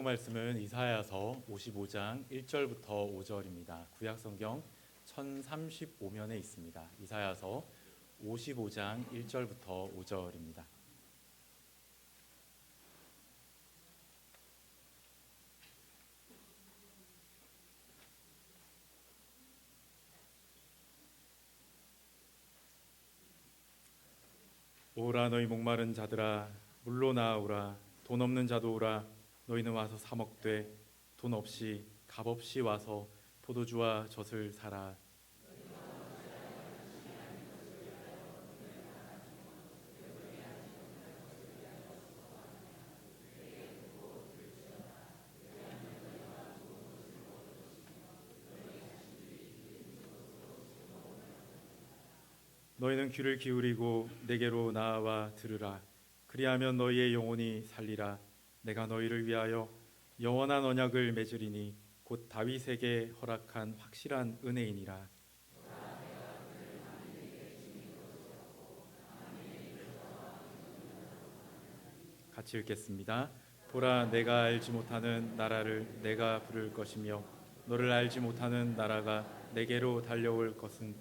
성경 말씀은 이사야서 55장 1절부터 5절입니다. 구약성경 1035면에 있습니다. 이사야서 55장 1절부터 5절입니다. 오라 너희 목마른 자들아 물로 나아오라. 돈 없는 자도 오라. 너희는 와서 사 먹되 돈 없이 값 없이 와서 포도주와 젖을 사라. 너희는 귀를 기울이고 내게로 나아와 들으라. 그리하면 너희의 영혼이 살리라. 내가 너희를 위하여 영원한 언약을 맺으리니 곧 다윗에게 허락한 확실한 은혜이니라. 같이 읽겠습니다. 보라, 내가 알지 못하는 나라를 내가 부를 것이며 너를 알지 못하는 나라가 내게로 달려올 것은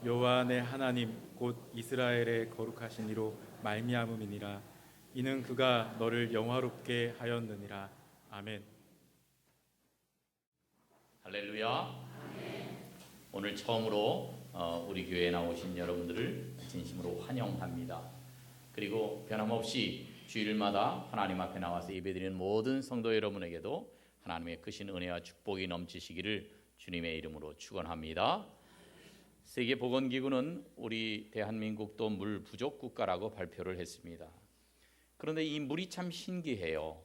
여호와 내 하나님 곧 이스라엘의 거룩하신 이로 말미암음이니라. 이는 그가 너를 영화롭게 하였느니라. 아멘. 할렐루야. 아멘. 오늘 처음으로 우리 교회에 나오신 여러분들을 진심으로 환영합니다. 그리고 변함없이 주일마다 하나님 앞에 나와서 예배드리는 모든 성도 여러분에게도 하나님의 크신 은혜와 축복이 넘치시기를 주님의 이름으로 축원합니다. 세계보건기구는 우리 대한민국도 물 부족 국가라고 발표를 했습니다. 그런데 이 물이 참 신기해요.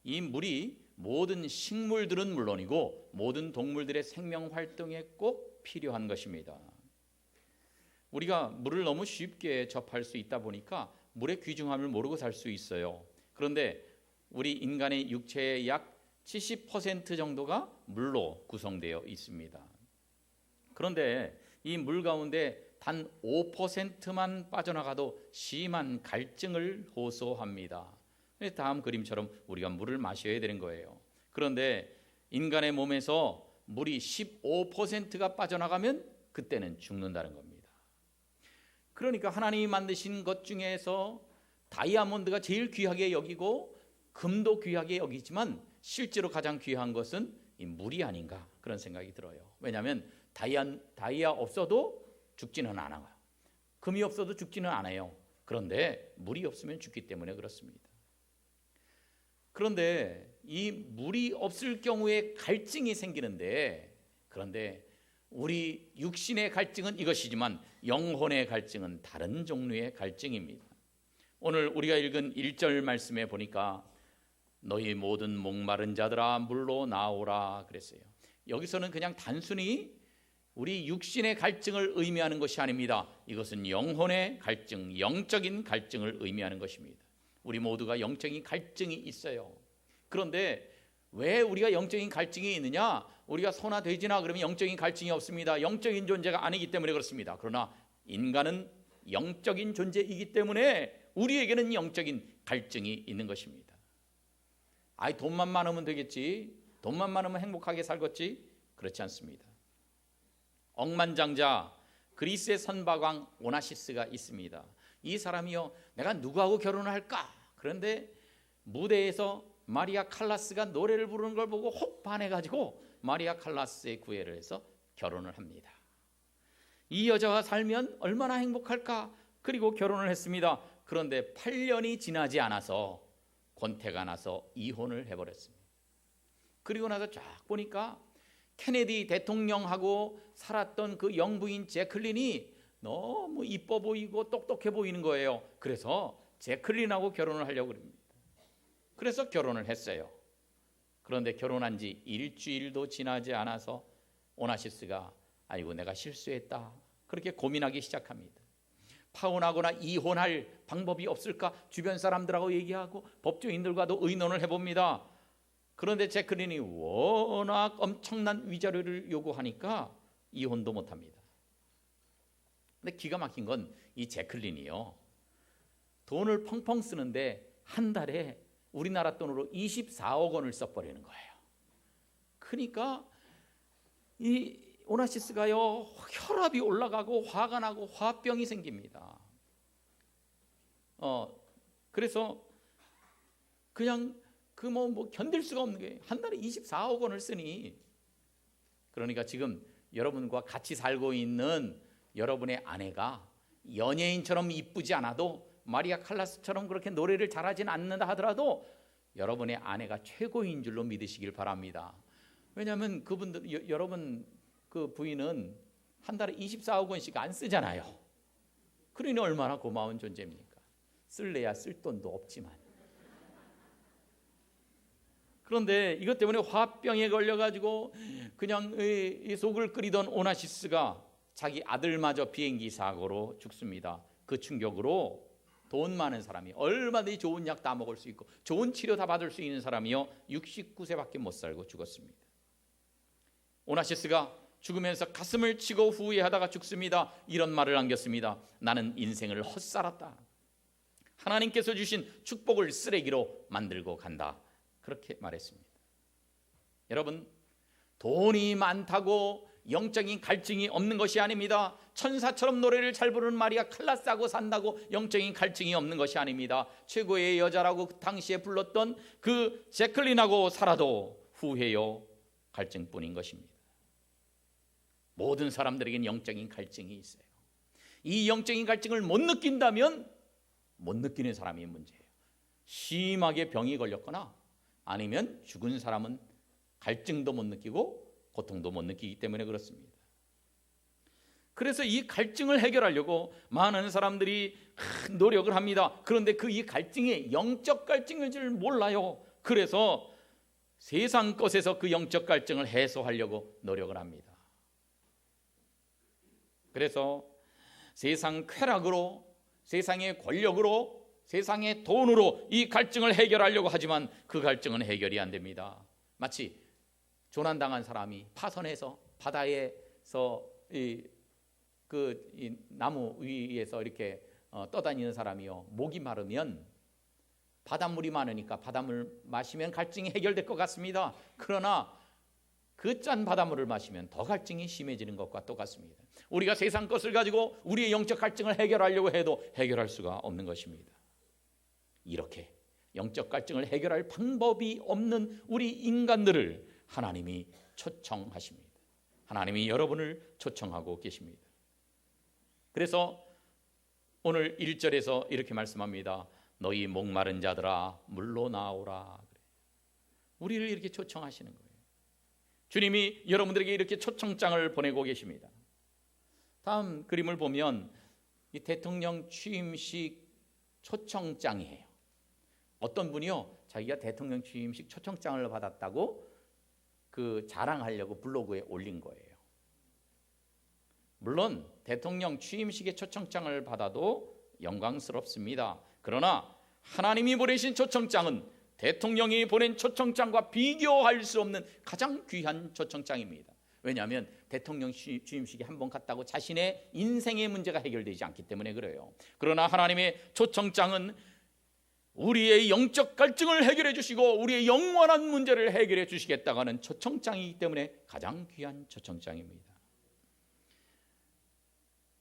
이 물이 모든 식물들은 물론이고 모든 동물들의 생명 활동에 꼭 필요한 것입니다. 우리가 물을 너무 쉽게 접할 수 있다 보니까 물의 귀중함을 모르고 살 수 있어요. 그런데 우리 인간의 육체의 약 70% 정도가 물로 구성되어 있습니다. 그런데 이 물 가운데 단 5%만 빠져나가도 심한 갈증을 호소합니다. 다음 그림처럼 우리가 물을 마셔야 되는 거예요. 그런데 인간의 몸에서 물이 15%가 빠져나가면 그때는 죽는다는 겁니다. 그러니까 하나님이 만드신 것 중에서 다이아몬드가 제일 귀하게 여기고 금도 귀하게 여기지만 실제로 가장 귀한 것은 이 물이 아닌가 그런 생각이 들어요. 왜냐하면 다이아 없어도 죽지는 않아요. 금이 없어도 죽지는 않아요. 그런데 물이 없으면 죽기 때문에 그렇습니다. 그런데 이 물이 없을 경우에 갈증이 생기는데, 그런데 우리 육신의 갈증은 이것이지만 영혼의 갈증은 다른 종류의 갈증입니다. 오늘 우리가 읽은 1절 말씀에 보니까 너희 모든 목마른 자들아 물로 나오라 그랬어요. 여기서는 그냥 단순히 우리 육신의 갈증을 의미하는 것이 아닙니다. 이것은 영혼의 갈증, 영적인 갈증을 의미하는 것입니다. 우리 모두가 영적인 갈증이 있어요. 그런데 왜 우리가 영적인 갈증이 있느냐? 우리가 소나 돼지나 그러면 영적인 갈증이 없습니다. 영적인 존재가 아니기 때문에 그렇습니다. 그러나 인간은 영적인 존재이기 때문에 우리에게는 영적인 갈증이 있는 것입니다. 아이, 돈만 많으면 되겠지, 돈만 많으면 행복하게 살겠지, 그렇지 않습니다. 억만장자 그리스의 선박왕 오나시스가 있습니다. 이 사람이요, 내가 누구하고 결혼을 할까? 그런데 무대에서 마리아 칼라스가 노래를 부르는 걸 보고 혹 반해가지고 마리아 칼라스의 구애를 해서 결혼을 합니다. 이 여자와 살면 얼마나 행복할까? 그리고 결혼을 했습니다. 그런데 8년이 지나지 않아서 권태가 나서 이혼을 해버렸습니다. 그리고 나서 쫙 보니까 케네디 대통령하고 살았던 그 영부인 제클린이 너무 이뻐 보이고 똑똑해 보이는 거예요. 그래서 제클린하고 결혼을 하려고 합니다. 그래서 결혼을 했어요. 그런데 결혼한 지 일주일도 지나지 않아서 오나시스가 아이고 내가 실수했다 그렇게 고민하기 시작합니다. 파혼하거나 이혼할 방법이 없을까 주변 사람들하고 얘기하고 법조인들과도 의논을 해봅니다. 그런데 제클린이 워낙 엄청난 위자료를 요구하니까 이혼도 못합니다. 근데 기가 막힌 건 이 제클린이요, 돈을 펑펑 쓰는데 한 달에 우리나라 돈으로 24억 원을 써버리는 거예요. 그러니까 이 오나시스가요, 혈압이 올라가고 화가 나고 화병이 생깁니다. 그래서 그냥 뭐 견딜 수가 없는 게 한 달에 24억 원을 쓰니, 그러니까 지금 여러분과 같이 살고 있는 여러분의 아내가 연예인처럼 이쁘지 않아도, 마리아 칼라스처럼 그렇게 노래를 잘하진 않는다 하더라도 여러분의 아내가 최고인 줄로 믿으시길 바랍니다. 왜냐하면 그분들, 여러분 그 부인은 한 달에 24억 원씩 안 쓰잖아요. 그러니 얼마나 고마운 존재입니까? 쓸래야 쓸 돈도 없지만. 그런데 이것 때문에 화병에 걸려가지고 그냥 이 속을 끓이던 오나시스가 자기 아들마저 비행기 사고로 죽습니다. 그 충격으로 돈 많은 사람이, 얼마든지 좋은 약 다 먹을 수 있고 좋은 치료 다 받을 수 있는 사람이요 69세밖에 못 살고 죽었습니다. 오나시스가 죽으면서 가슴을 치고 후회하다가 죽습니다. 이런 말을 남겼습니다. 나는 인생을 헛살았다. 하나님께서 주신 축복을 쓰레기로 만들고 간다. 그렇게 말했습니다. 여러분, 돈이 많다고 영적인 갈증이 없는 것이 아닙니다. 천사처럼 노래를 잘 부르는 마리아 칼라스하고 산다고 영적인 갈증이 없는 것이 아닙니다. 최고의 여자라고 그 당시에 불렀던 그 제클린하고 살아도 후회요 갈증뿐인 것입니다. 모든 사람들에겐 영적인 갈증이 있어요. 이 영적인 갈증을 못 느낀다면 못 느끼는 사람이 문제예요. 심하게 병이 걸렸거나 아니면 죽은 사람은 갈증도 못 느끼고 고통도 못 느끼기 때문에 그렇습니다. 그래서 이 갈증을 해결하려고 많은 사람들이 노력을 합니다. 그런데 그 이 갈증이 영적 갈증인 줄 몰라요. 그래서 세상 것에서 그 영적 갈증을 해소하려고 노력을 합니다. 그래서 세상 쾌락으로, 세상의 권력으로, 세상의 돈으로 이 갈증을 해결하려고 하지만 그 갈증은 해결이 안 됩니다. 마치 조난당한 사람이 파선해서 바다에서 이 나무 위에서 이렇게 떠다니는 사람이요, 목이 마르면 바닷물이 많으니까 바닷물 마시면 갈증이 해결될 것 같습니다. 그러나 그 짠 바닷물을 마시면 더 갈증이 심해지는 것과 똑같습니다. 우리가 세상 것을 가지고 우리의 영적 갈증을 해결하려고 해도 해결할 수가 없는 것입니다. 이렇게 영적 갈증을 해결할 방법이 없는 우리 인간들을 하나님이 초청하십니다. 하나님이 여러분을 초청하고 계십니다. 그래서 오늘 1절에서 이렇게 말씀합니다. 너희 목마른 자들아 물로 나오라. 우리를 이렇게 초청하시는 거예요. 주님이 여러분들에게 이렇게 초청장을 보내고 계십니다. 다음 그림을 보면 이 대통령 취임식 초청장이에요. 어떤 분이요, 자기가 대통령 취임식 초청장을 받았다고 그 자랑하려고 블로그에 올린 거예요. 물론 대통령 취임식의 초청장을 받아도 영광스럽습니다. 그러나 하나님이 보내신 초청장은 대통령이 보낸 초청장과 비교할 수 없는 가장 귀한 초청장입니다. 왜냐하면 대통령 취임식에 한 번 갔다고 자신의 인생의 문제가 해결되지 않기 때문에 그래요. 그러나 하나님의 초청장은 우리의 영적 갈증을 해결해 주시고 우리의 영원한 문제를 해결해 주시겠다고 하는 초청장이기 때문에 가장 귀한 초청장입니다.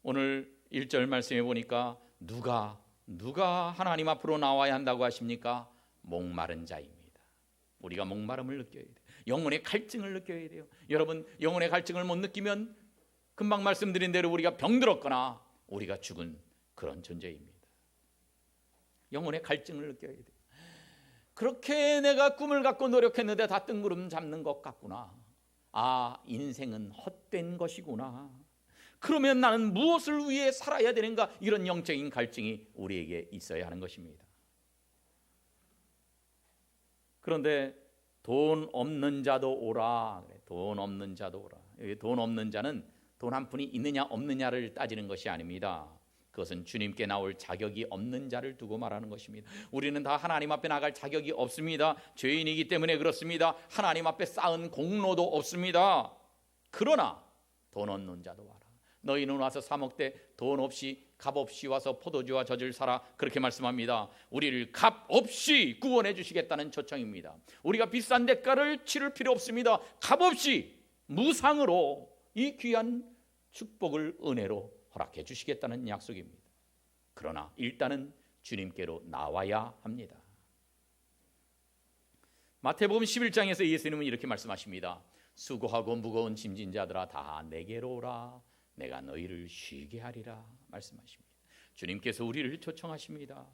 오늘 1절 말씀해 보니까 누가 하나님 앞으로 나와야 한다고 하십니까? 목마른 자입니다. 우리가 목마름을 느껴야 돼요. 영혼의 갈증을 느껴야 돼요. 여러분, 영혼의 갈증을 못 느끼면 금방 말씀드린 대로 우리가 병들었거나 우리가 죽은 그런 존재입니다. 영혼의 갈증을 느껴야 돼요. 그렇게 내가 꿈을 갖고 노력했는데 다 뜬구름 잡는 것 같구나. 아, 인생은 헛된 것이구나. 그러면 나는 무엇을 위해 살아야 되는가? 이런 영적인 갈증이 우리에게 있어야 하는 것입니다. 그런데 돈 없는 자도 오라. 돈 없는 자도 오라. 돈 없는 자는 돈 한 푼이 있느냐 없느냐를 따지는 것이 아닙니다. 그것은 주님께 나올 자격이 없는 자를 두고 말하는 것입니다. 우리는 다 하나님 앞에 나갈 자격이 없습니다. 죄인이기 때문에 그렇습니다. 하나님 앞에 쌓은 공로도 없습니다. 그러나 돈 없는 자도 와라. 너희는 와서 사 먹되 돈 없이 값 없이 와서 포도주와 젖을 사라, 그렇게 말씀합니다. 우리를 값 없이 구원해 주시겠다는 초청입니다. 우리가 비싼 대가를 치를 필요 없습니다. 값 없이 무상으로 이 귀한 축복을 은혜로 허락해 주시겠다는 약속입니다. 그러나 일단은 주님께로 나와야 합니다. 마태복음 11장에서 예수님은 이렇게 말씀하십니다. 수고하고 무거운 짐진 자들아 다 내게로 오라, 내가 너희를 쉬게 하리라 말씀하십니다. 주님께서 우리를 초청하십니다.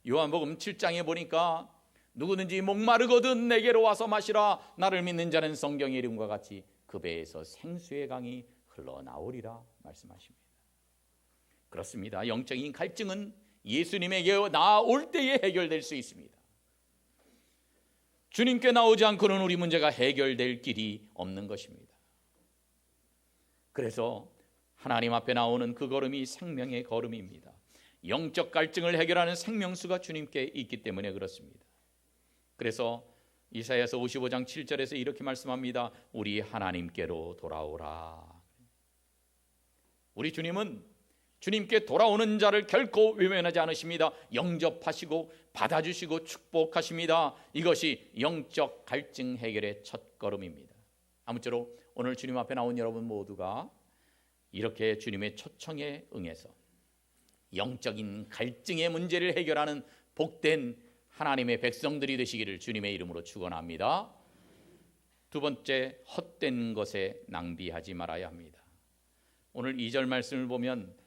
요한복음 7장에 보니까 누구든지 목마르거든 내게로 와서 마시라, 나를 믿는 자는 성경의 이름과 같이 그 배에서 생수의 강이 흘러나오리라 말씀하십니다. 그렇습니다. 영적인 갈증은 예수님에게 나올 때에 해결될 수 있습니다. 주님께 나오지 않고는 우리 문제가 해결될 길이 없는 것입니다. 그래서 하나님 앞에 나오는 그 걸음이 생명의 걸음입니다. 영적 갈증을 해결하는 생명수가 주님께 있기 때문에 그렇습니다. 그래서 이사야서 55장 7절에서 이렇게 말씀합니다. 우리 하나님께로 돌아오라. 우리 주님은 주님께 돌아오는 자를 결코 외면하지 않으십니다. 영접하시고 받아주시고 축복하십니다. 이것이 영적 갈증 해결의 첫 걸음입니다. 아무쪼록 오늘 주님 앞에 나온 여러분 모두가 이렇게 주님의 초청에 응해서 영적인 갈증의 문제를 해결하는 복된 하나님의 백성들이 되시기를 주님의 이름으로 축원합니다. 두 번째, 헛된 것에 낭비하지 말아야 합니다. 오늘 2절 말씀을 보면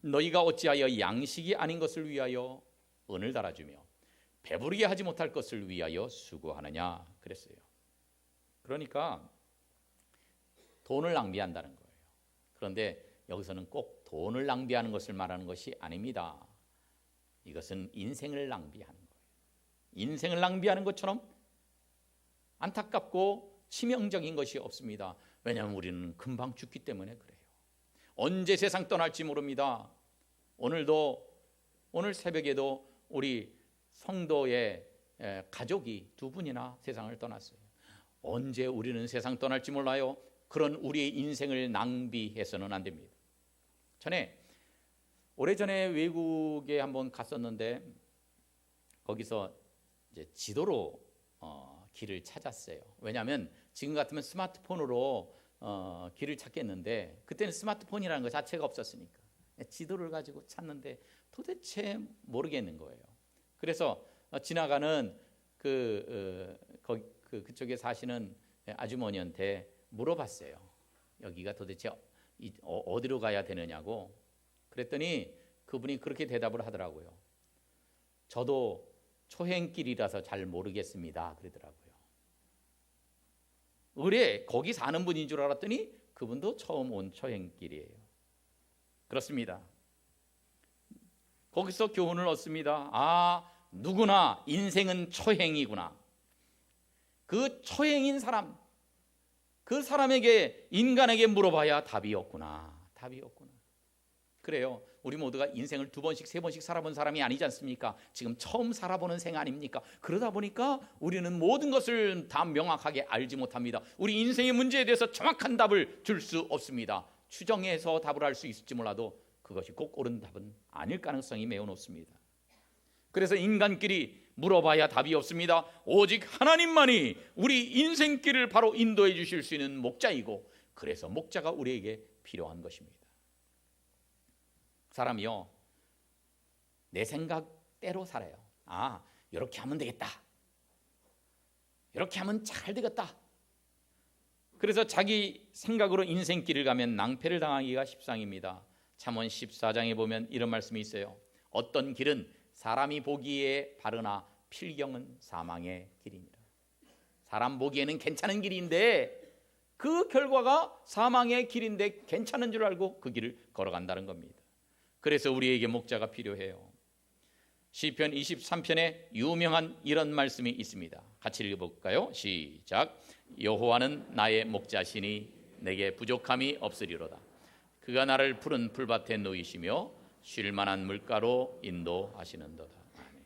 너희가 어찌하여 양식이 아닌 것을 위하여 은을 달아주며 배부르게 하지 못할 것을 위하여 수고하느냐 그랬어요. 그러니까 돈을 낭비한다는 거예요. 그런데 여기서는 꼭 돈을 낭비하는 것을 말하는 것이 아닙니다. 이것은 인생을 낭비하는 거예요. 인생을 낭비하는 것처럼 안타깝고 치명적인 것이 없습니다. 왜냐하면 우리는 금방 죽기 때문에 그래요. 언제 세상 떠날지 모릅니다. 오늘 새벽에도 우리 성도의 가족이 두 분이나 세상을 떠났어요. 언제 우리는 세상 떠날지 몰라요. 그런 우리의 인생을 낭비해서는 안 됩니다. 오래전에 외국에 한번 갔었는데 거기서 이제 지도로 길을 찾았어요. 왜냐하면 지금 같으면 스마트폰으로 길을 찾겠는데 그때는 스마트폰이라는 것 자체가 없었으니까 지도를 가지고 찾는데 도대체 모르겠는 거예요. 그래서 지나가는 그쪽에 사시는 아주머니한테 물어봤어요. 여기가 도대체 어디로 가야 되느냐고. 그랬더니 그분이 그렇게 대답을 하더라고요. 저도 초행길이라서 잘 모르겠습니다. 그러더라고요. 그래, 거기 사는 분인 줄 알았더니 그분도 처음 온 초행길이에요. 그렇습니다. 거기서 교훈을 얻습니다. 누구나 인생은 초행이구나. 그 초행인 사람, 그 사람에게 인간에게 물어봐야 답이 없구나. 그래요. 우리 모두가 인생을 2번씩 3번씩 살아본 사람이 아니지 않습니까? 지금 처음 살아보는 생 아닙니까? 그러다 보니까 우리는 모든 것을 다 명확하게 알지 못합니다. 우리 인생의 문제에 대해서 정확한 답을 줄 수 없습니다. 추정해서 답을 할 수 있을지 몰라도 그것이 꼭 옳은 답은 아닐 가능성이 매우 높습니다. 그래서 인간끼리 물어봐야 답이 없습니다. 오직 하나님만이 우리 인생길을 바로 인도해 주실 수 있는 목자이고, 그래서 목자가 우리에게 필요한 것입니다. 사람이요, 내 생각대로 살아요. 이렇게 하면 되겠다. 이렇게 하면 잘 되겠다. 그래서 자기 생각으로 인생길을 가면 낭패를 당하기가 십상입니다. 잠언 14장에 보면 이런 말씀이 있어요. 어떤 길은 사람이 보기에 바르나 필경은 사망의 길이니라. 사람 보기에는 괜찮은 길인데 그 결과가 사망의 길인데 괜찮은 줄 알고 그 길을 걸어간다는 겁니다. 그래서 우리에게 목자가 필요해요. 시편 23편에 유명한 이런 말씀이 있습니다. 같이 읽어볼까요? 시작. 여호와는 나의 목자시니 내게 부족함이 없으리로다. 그가 나를 푸른 풀밭에 놓이시며 쉴 만한 물가로 인도하시는도다. 아멘.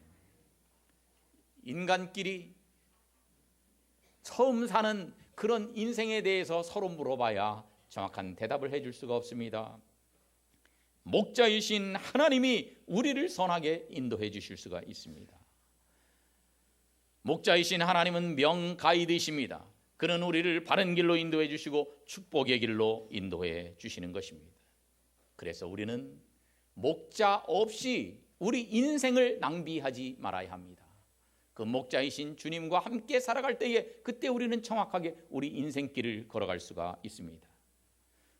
인간끼리 처음 사는 그런 인생에 대해서 서로 물어봐야 정확한 대답을 해줄 수가 없습니다. 목자이신 하나님이 우리를 선하게 인도해 주실 수가 있습니다. 목자이신 하나님은 명가이드이십니다. 그는 우리를 바른 길로 인도해 주시고 축복의 길로 인도해 주시는 것입니다. 그래서 우리는 목자 없이 우리 인생을 낭비하지 말아야 합니다. 그 목자이신 주님과 함께 살아갈 때에 그때 우리는 정확하게 우리 인생길을 걸어갈 수가 있습니다.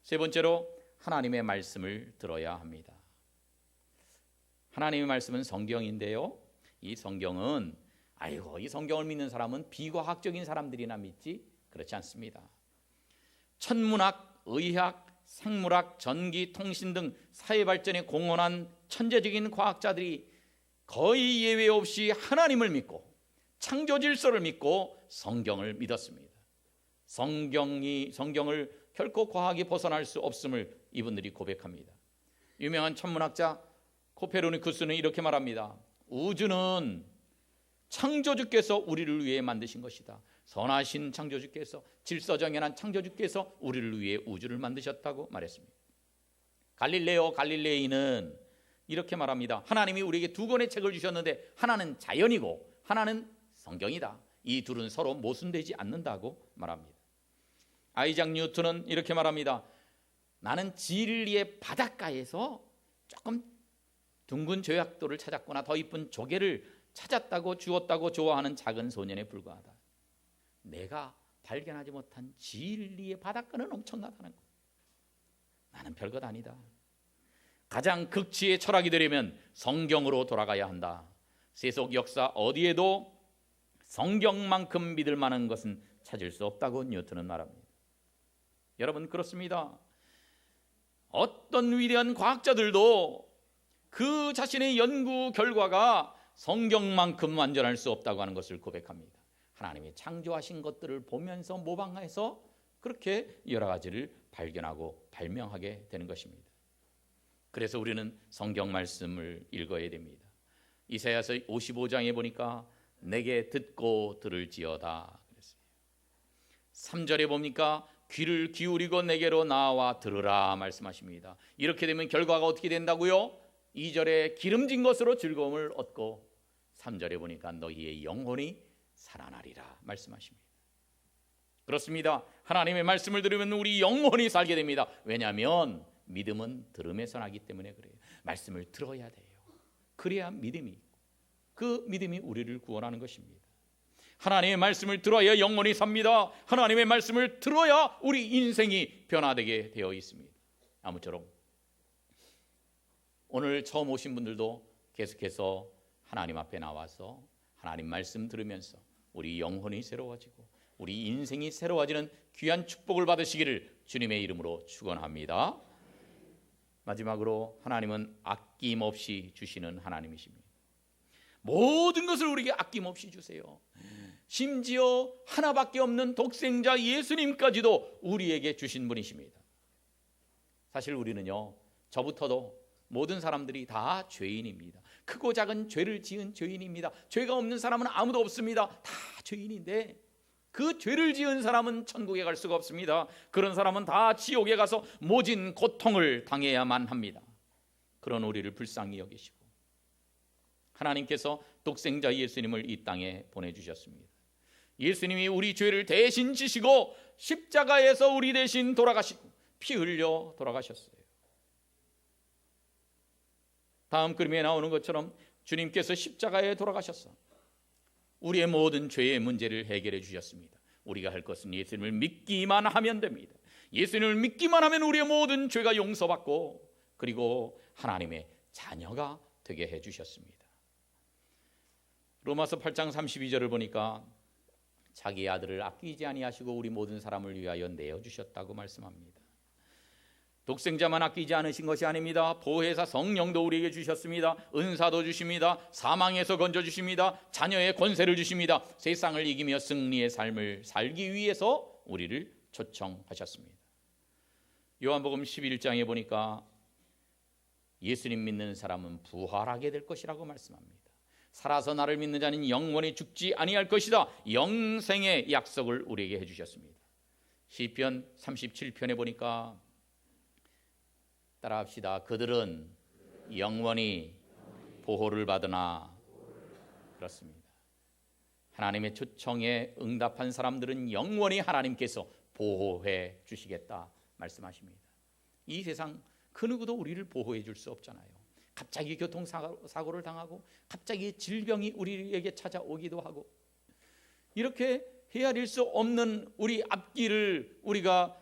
세 번째로 하나님의 말씀을 들어야 합니다. 하나님의 말씀은 성경인데요, 이 성경은 이 성경을 믿는 사람은 비과학적인 사람들이나 믿지, 그렇지 않습니다. 천문학, 의학, 생물학, 전기, 통신 등 사회발전에 공헌한 천재적인 과학자들이 거의 예외 없이 하나님을 믿고 창조 질서를 믿고 성경을 믿었습니다. 성경을 결코 과학이 벗어날 수 없음을 이분들이 고백합니다. 유명한 천문학자 코페르니쿠스는 이렇게 말합니다. 우주는 창조주께서 우리를 위해 만드신 것이다. 선하신 창조주께서, 질서정연한 창조주께서 우리를 위해 우주를 만드셨다고 말했습니다. 갈릴레오 갈릴레이는 이렇게 말합니다. 하나님이 우리에게 두 권의 책을 주셨는데 하나는 자연이고 하나는 성경이다. 이 둘은 서로 모순되지 않는다고 말합니다. 아이작 뉴턴은 이렇게 말합니다. 나는 진리의 바닷가에서 조금 둥근 조약돌을 찾았거나 더 이쁜 조개를 찾았다고 주었다고 좋아하는 작은 소년에 불과하다. 내가 발견하지 못한 진리의 바닷가는 엄청나다는 것. 나는 별것 아니다. 가장 극치의 철학이 되려면 성경으로 돌아가야 한다. 세속 역사 어디에도 성경만큼 믿을 만한 것은 찾을 수 없다고 뉴턴은 말합니다. 여러분, 그렇습니다. 어떤 위대한 과학자들도 그 자신의 연구 결과가 성경만큼 완전할 수 없다고 하는 것을 고백합니다. 하나님이 창조하신 것들을 보면서 모방해서 그렇게 여러 가지를 발견하고 발명하게 되는 것입니다. 그래서 우리는 성경 말씀을 읽어야 됩니다. 이사야서 55장에 보니까 내게 듣고 들을지어다 그랬어요. 3절에 보니까 귀를 기울이고 내게로 나와 들으라 말씀하십니다. 이렇게 되면 결과가 어떻게 된다고요? 2절에 기름진 것으로 즐거움을 얻고 3절에 보니까 너희의 영혼이 살아나리라 말씀하십니다. 그렇습니다. 하나님의 말씀을 들으면 우리 영혼이 살게 됩니다. 왜냐하면 믿음은 들음에서 나기 때문에 그래요. 말씀을 들어야 돼요. 그래야 믿음이 있고 그 믿음이 우리를 구원하는 것입니다. 하나님의 말씀을 들어야 영혼이 삽니다. 하나님의 말씀을 들어야 우리 인생이 변화되게 되어 있습니다. 아무쪼록 오늘 처음 오신 분들도 계속해서 하나님 앞에 나와서 하나님 말씀 들으면서 우리 영혼이 새로워지고 우리 인생이 새로워지는 귀한 축복을 받으시기를 주님의 이름으로 축원합니다. 마지막으로 하나님은 아낌없이 주시는 하나님이십니다. 모든 것을 우리에게 아낌없이 주세요. 심지어 하나밖에 없는 독생자 예수님까지도 우리에게 주신 분이십니다. 사실 우리는요, 저부터도 모든 사람들이 다 죄인입니다. 크고 작은 죄를 지은 죄인입니다. 죄가 없는 사람은 아무도 없습니다. 다 죄인인데 그 죄를 지은 사람은 천국에 갈 수가 없습니다. 그런 사람은 다 지옥에 가서 모진 고통을 당해야만 합니다. 그런 우리를 불쌍히 여기시고 하나님께서 독생자 예수님을 이 땅에 보내주셨습니다. 예수님이 우리 죄를 대신 지시고 십자가에서 우리 대신 돌아가시고 피 흘려 돌아가셨어요. 다음 그림에 나오는 것처럼 주님께서 십자가에 돌아가셔서 우리의 모든 죄의 문제를 해결해 주셨습니다. 우리가 할 것은 예수님을 믿기만 하면 됩니다. 예수님을 믿기만 하면 우리의 모든 죄가 용서받고 그리고 하나님의 자녀가 되게 해 주셨습니다. 로마서 8장 32절을 보니까 자기 아들을 아끼지 아니하시고 우리 모든 사람을 위하여 내어주셨다고 말씀합니다. 독생자만 아끼지 않으신 것이 아닙니다. 보혜사 성령도 우리에게 주셨습니다. 은사도 주십니다. 사망에서 건져주십니다. 자녀의 권세를 주십니다. 세상을 이기며 승리의 삶을 살기 위해서 우리를 초청하셨습니다. 요한복음 11장에 보니까 예수님 믿는 사람은 부활하게 될 것이라고 말씀합니다. 살아서 나를 믿는 자는 영원히 죽지 아니할 것이다. 영생의 약속을 우리에게 해주셨습니다. 시편 37편에 보니까 따라합시다. 그들은 영원히 보호를 받으나. 그렇습니다. 하나님의 초청에 응답한 사람들은 영원히 하나님께서 보호해 주시겠다 말씀하십니다. 이 세상 그 누구도 우리를 보호해 줄 수 없잖아요. 갑자기 교통사고를 당하고 갑자기 질병이 우리에게 찾아오기도 하고, 이렇게 헤아릴 수 없는 우리 앞길을 우리가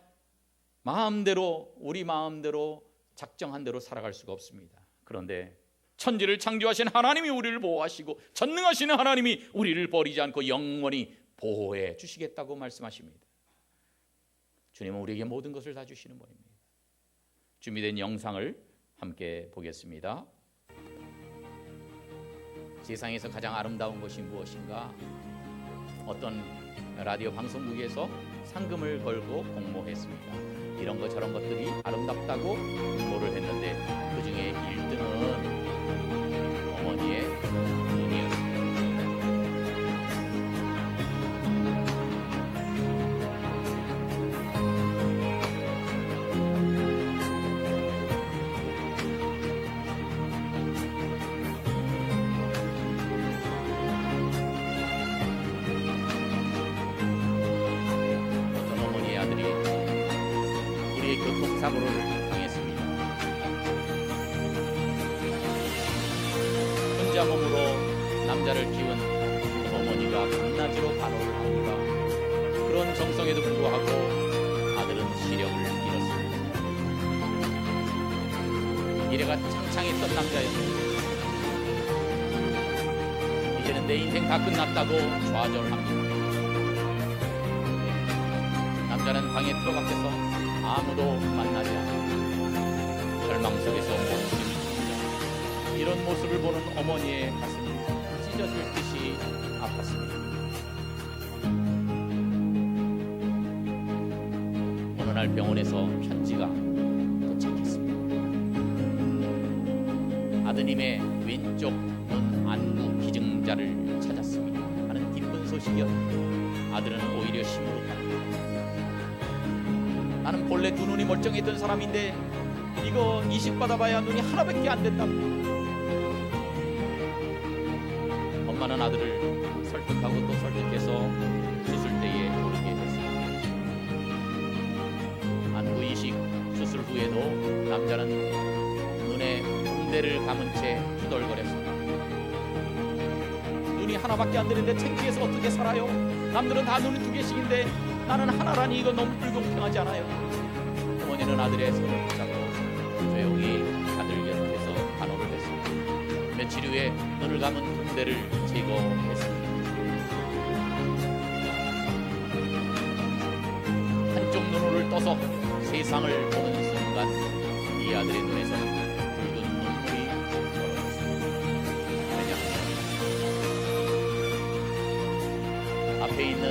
우리 마음대로 작정한 대로 살아갈 수가 없습니다. 그런데 천지를 창조하신 하나님이 우리를 보호하시고 전능하신 하나님이 우리를 버리지 않고 영원히 보호해 주시겠다고 말씀하십니다. 주님은 우리에게 모든 것을 다 주시는 분입니다. 준비된 영상을 함께 보겠습니다. 세상에서 가장 아름다운 것이 무엇인가? 어떤 라디오 방송국에서 상금을 걸고 공모했습니다. 이런 것 저런 것들이 아름답다고 공모를 했는데 그 중에 1등은 어머니의 눈이었습니다. 어떤 어머니의 아들이 우리의 교통사고를 당했습니다. 혼자 몸으로 남자를 키운 어머니가 밤낮으로 간호를 합니다. 그런 정성에도 불구하고 아들은 시력을 잃었습니다. 미래가 창창했던 남자였습니다. 이제는 내 인생 다 끝났다고 좌절합니다. 남자는 방에 들어가서 아무도 만나지 않고 절망 속에서 멈춥니다. 이런 모습을 보는 어머니의 가슴이 찢어질 듯이 아팠습니다. 어느 날 병원에서 편지가 도착했습니다. 아드님의 왼쪽 눈 안구 기증자를 찾았습니다 하는 기쁜 소식이었는데 아들은 오히려 시무룩합니다. 나는 본래 두 눈이 멀쩡했던 사람인데 이거 이식 받아봐야 눈이 하나밖에 안 된다고. 엄마는 아들을 설득하고 또 설득해서 수술대에 오르게 했습니다. 안구 이식 수술 후에도 남자는 눈에 붕대를 감은 채 투덜거렸습니다. 눈이 하나밖에 안 되는데 창피해서 어떻게 살아요? 남들은 다 눈이 2개씩인데 나는 하나라니 이거 너무 불공평하지 않아요? 어머니는 아들의 손을 붙잡고 조용히 아들 곁에서 간호를 했습니다. 며칠 후에 눈을 감은 붕대를 제거했습니다. 한쪽 눈을 떠서 세상을 보는 순간 이 아들의 눈에서는 붉은 눈물이 떨어졌습니다. 왜냐? 앞에 있는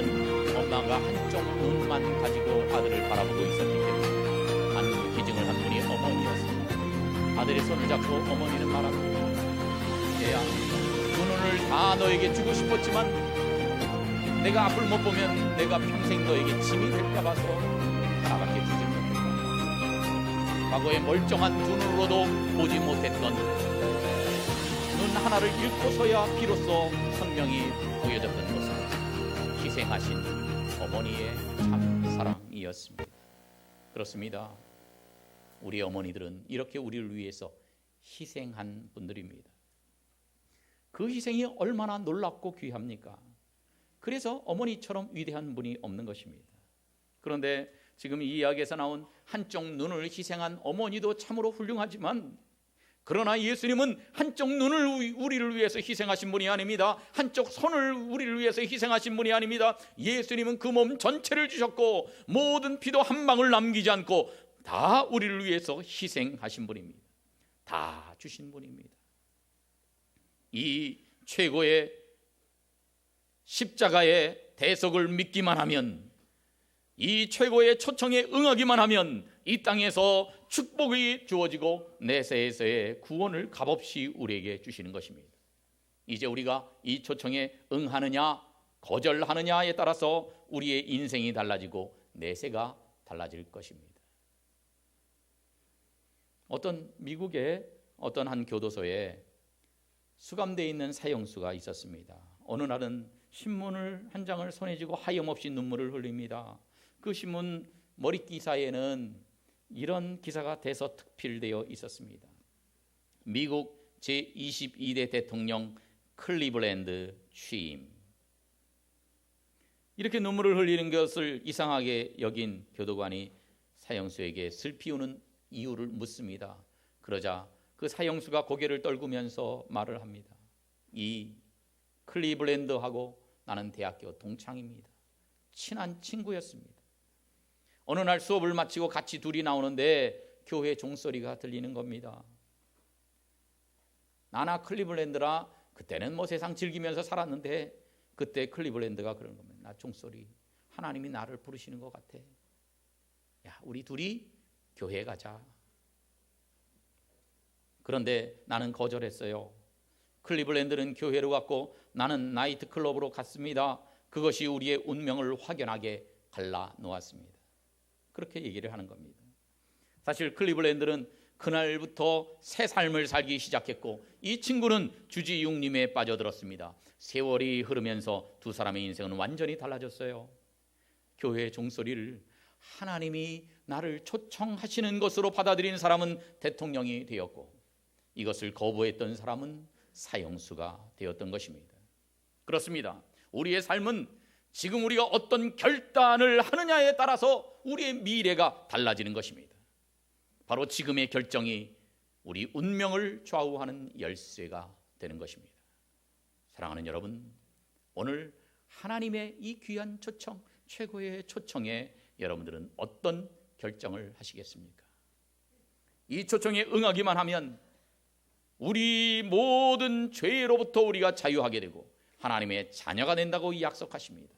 엄마가 한쪽 눈만 가지고 아들을 바라보고 있었기 때문에 안구 기증을 한 분이 어머니였습니다. 아들의 손을 잡고 어머니는 말합니다. 얘야, 두 눈을 다 너에게 주고 싶었지만 내가 앞을 못 보면 내가 평생 너에게 짐이 될까 봐서 하나밖에 주지 못했다. 과거에 멀쩡한 두 눈으로도 보지 못했던 눈 하나를 잃고서야 비로소 선명히 보여졌던 것은 희생하신 어머니의 참 사랑이었습니다. 그렇습니다. 우리 어머니들은 이렇게 우리를 위해서 희생한 분들입니다. 그 희생이 얼마나 놀랍고 귀합니까? 그래서 어머니처럼 위대한 분이 없는 것입니다. 그런데 지금 이 이야기에서 나온 한쪽 눈을 희생한 어머니도 참으로 훌륭하지만, 그러나 예수님은 한쪽 눈을 우리를 위해서 희생하신 분이 아닙니다. 한쪽 손을 우리를 위해서 희생하신 분이 아닙니다. 예수님은 그 몸 전체를 주셨고 모든 피도 한 방울 남기지 않고 다 우리를 위해서 희생하신 분입니다. 다 주신 분입니다. 이 최고의 십자가의 대속을 믿기만 하면, 이 최고의 초청에 응하기만 하면 이 땅에서 축복이 주어지고 내세에서의 구원을 값없이 우리에게 주시는 것입니다. 이제 우리가 이 초청에 응하느냐 거절하느냐에 따라서 우리의 인생이 달라지고 내세가 달라질 것입니다. 어떤 미국의 어떤 한 교도소에 수감되어 있는 사형수가 있었습니다. 어느 날은 신문을 한 장을 손에 쥐고 하염없이 눈물을 흘립니다. 그 신문 머리 기사에는 이런 기사가 대서특필되어 있었습니다. 미국 제22대 대통령 클리블랜드 취임. 이렇게 눈물을 흘리는 것을 이상하게 여긴 교도관이 사형수에게 슬피 우는 이유를 묻습니다. 그러자 그 사형수가 고개를 떨구면서 말을 합니다. 이 클리블랜드하고 나는 대학교 동창입니다. 친한 친구였습니다. 어느 날 수업을 마치고 같이 둘이 나오는데 교회 종소리가 들리는 겁니다. 나나 클리블랜드라 그때는 뭐 세상 즐기면서 살았는데 그때 클리블랜드가 그러는 겁니다. 나 종소리, 하나님이 나를 부르시는 것 같아. 야, 우리 둘이 교회에 가자. 그런데 나는 거절했어요. 클리블랜드는 교회로 갔고 나는 나이트클럽으로 갔습니다. 그것이 우리의 운명을 확연하게 갈라놓았습니다. 그렇게 얘기를 하는 겁니다. 사실 클리블랜드는 그날부터 새 삶을 살기 시작했고 이 친구는 주지육림에 빠져들었습니다. 세월이 흐르면서 두 사람의 인생은 완전히 달라졌어요. 교회의 종소리를 하나님이 나를 초청하시는 것으로 받아들인 사람은 대통령이 되었고 이것을 거부했던 사람은 사형수가 되었던 것입니다. 그렇습니다. 우리의 삶은 지금 우리가 어떤 결단을 하느냐에 따라서 우리의 미래가 달라지는 것입니다. 바로 지금의 결정이 우리 운명을 좌우하는 열쇠가 되는 것입니다. 사랑하는 여러분, 오늘 하나님의 이 귀한 초청, 최고의 초청에 여러분들은 어떤 결정을 하시겠습니까? 이 초청에 응하기만 하면 우리 모든 죄로부터 우리가 자유하게 되고 하나님의 자녀가 된다고 약속하십니다.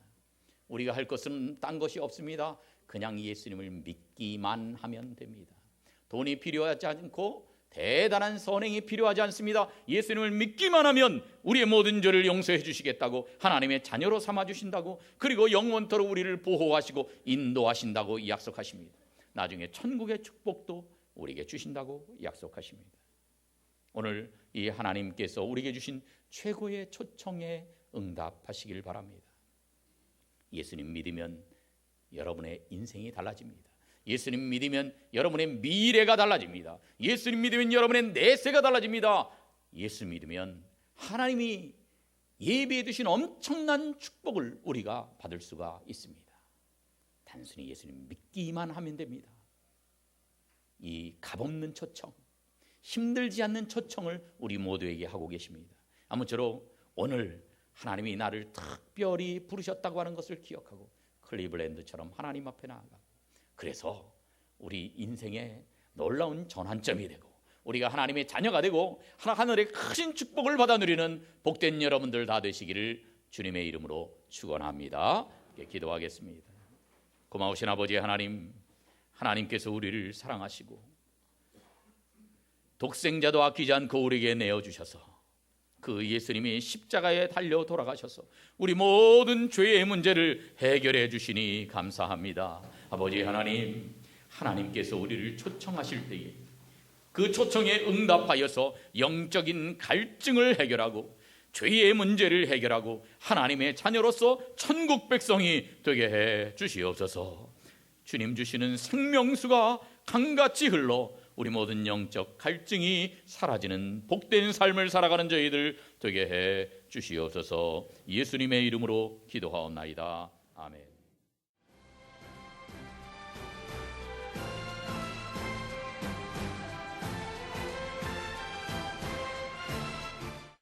우리가 할 것은 딴 것이 없습니다. 그냥 예수님을 믿기만 하면 됩니다. 돈이 필요하지 않고 대단한 선행이 필요하지 않습니다. 예수님을 믿기만 하면 우리의 모든 죄를 용서해 주시겠다고 하나님의 자녀로 삼아 주신다고 그리고 영원토록 우리를 보호하시고 인도하신다고 약속하십니다. 나중에 천국의 축복도 우리에게 주신다고 약속하십니다. 오늘 이 하나님께서 우리에게 주신 최고의 초청에 응답하시길 바랍니다. 예수님 믿으면 여러분의 인생이 달라집니다. 예수님 믿으면 여러분의 미래가 달라집니다. 예수님 믿으면 여러분의 내세가 달라집니다. 예수 믿으면 하나님이 예비해 두신 엄청난 축복을 우리가 받을 수가 있습니다. 단순히 예수님 믿기만 하면 됩니다. 이 값없는 초청, 힘들지 않는 초청을 우리 모두에게 하고 계십니다. 아무쪼록 오늘 하나님이 나를 특별히 부르셨다고 하는 것을 기억하고 클리블랜드처럼 하나님 앞에 나아가고 그래서 우리 인생의 놀라운 전환점이 되고 우리가 하나님의 자녀가 되고 하늘의 큰 축복을 받아 누리는 복된 여러분들 다 되시기를 주님의 이름으로 축원합니다. 기도하겠습니다. 고마우신 아버지 하나님, 하나님께서 우리를 사랑하시고 독생자도 아끼지 않고 우리에게 내어주셔서 그 예수님이 십자가에 달려 돌아가셔서 우리 모든 죄의 문제를 해결해 주시니 감사합니다. 아버지 하나님, 하나님께서 우리를 초청하실 때에 그 초청에 응답하여서 영적인 갈증을 해결하고 죄의 문제를 해결하고 하나님의 자녀로서 천국 백성이 되게 해 주시옵소서. 주님 주시는 생명수가 강같이 흘러 우리 모든 영적 갈증이 사라지는 복된 삶을 살아가는 저희들 되게 해 주시옵소서. 예수님의 이름으로 기도하옵나이다. 아멘.